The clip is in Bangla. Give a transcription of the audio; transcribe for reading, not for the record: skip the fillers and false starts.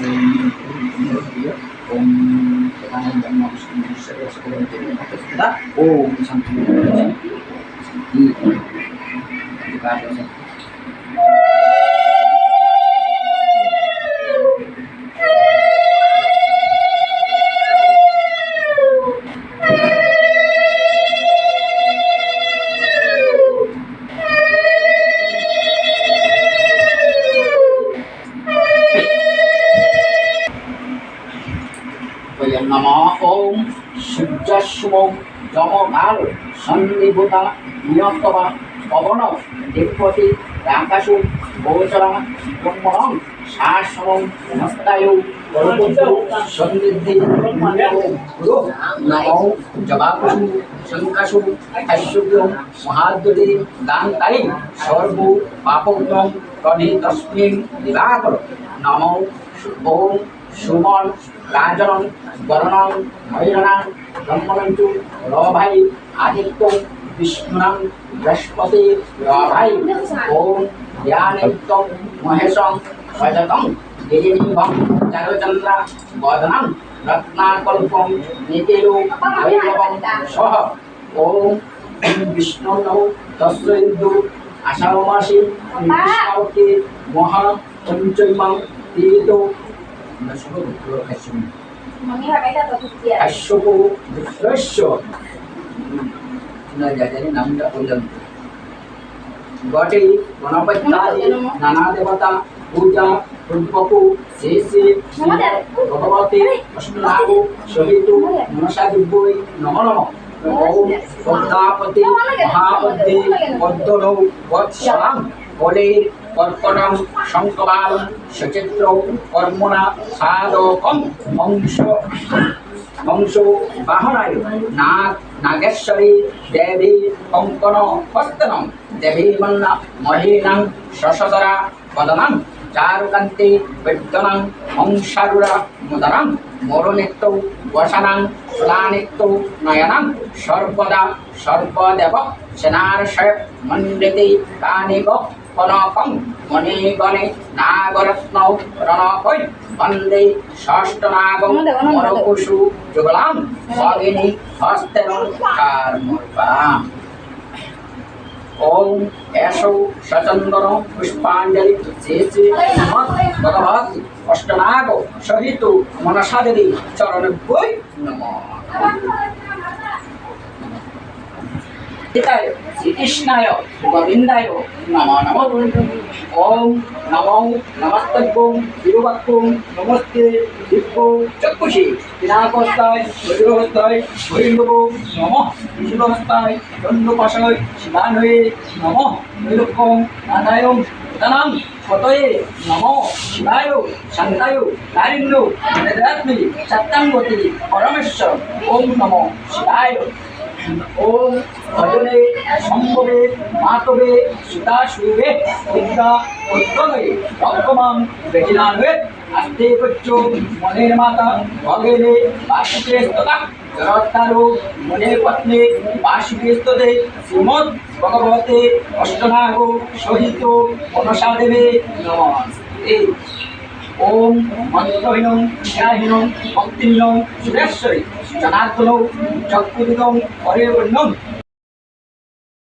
ओम ओम शांति नमः ओम सूर्यशुभो जमकाल सन्निभूता नियतवा पवन देवपति आकाशो गोचर ब्रह्मणं शासनं हस्तायो परपुत्रो सन्निधि गुरु नमो जबाकुषु शंकाशु ऐश्वर्यो महाद्युति दानकारि सर्व पापोत्तम कणे तस्मिन् दिवाकर नमो ओम सुमन राजन वरणं भैरणां ब्रह्मणन्तु रभाई आदित्य विष्णुनां बृहस्पति रभाई ओम ज्ञानेत्तं महेशं भजतं गिरिनिभं चारुचन्द्र वदनं रत्नाकल्पं नितिलो वैभवं सह ओम विष्णुनौ तस्यैन्दु आषाढमासे कृष्णावते महा पञ्चमं तीतो अश्वको दुष्रस्य जाजानि नामটা পর্যন্ত গটে গণপত্যাদি নানা দেবতা পূজা পূর্বকু শেষে ভগবতে অষ্টনাগো সহিত মনসা দিব্যই নমঃ নমঃ ওম পদ্মাপতি মহাপদ্মে পদ্মনৌ বৎসলাম বলের কর্কটম শঙ্কবাল সচিত্র কর্মণা সাধকম বংশ বাহনায় নাগেশ্বরী দেবী কঙ্কন হস্তনম দেবী মন্না মহিনাং শশধরা বদনম চারুকান্তে বিদ্যনাং হংসারুরা মুদনম মরুনিত্য বসনাং সুলানিত্য নয়নম সর্বদা সর্বদেব সেনার্ষয় মন্ডিতে কানিব কনকং মনে গণে নাগরত্ন রণকৈ বন্দে ষষ্ঠনাগং মরকুশু যুগলাম ভগিনী হস্তেন কার্মূর্বাম ওম এষো সচন্দন পুষ্পাঞ্জলি শেষে ভগবৎ অষ্টনাগ সহিত মনসা দেবী চরণভ্যৈ নমঃ শ্রীকৃষ্ণায় গোবিন্দায় নমো নমঃ ওম নমো নমস্তভ্যং তিরুবাক্যং নমস্তে দিব্য চক্ষুষি বিনাকস্তায় বজ্রহস্তায় ভৈরব নমঃ বিষ্ণুহস্তায় দণ্ডপাশায় শিবানয়ে নমঃ নৈলক্ষ্যং নাথায়ং উদানাং পতয়ে নমঃ শিবায় শান্তায় নারিন্দ নেদ্রাত্মে সত্যাঙ্গতি পরমেশ্বর ওম নমঃ শিবায় ओम भजने संभवे मातवे सुताशुवे विद्या उत्तमे भक्तमां बेजिनान्वे आस्ते बच्चो मनेर माता भगेने वासुके स्तता जगत्तारो मने पत्नी वासुके स्तते श्रीमद् भगवते अष्टनागो सहित मनसा देवे नमस्ते ओम मंत्रहीनं ध्याहीनं भक्तिहीनं सुरेश्वरी जनार्दनौ चक्षुदितं हरिवर्णं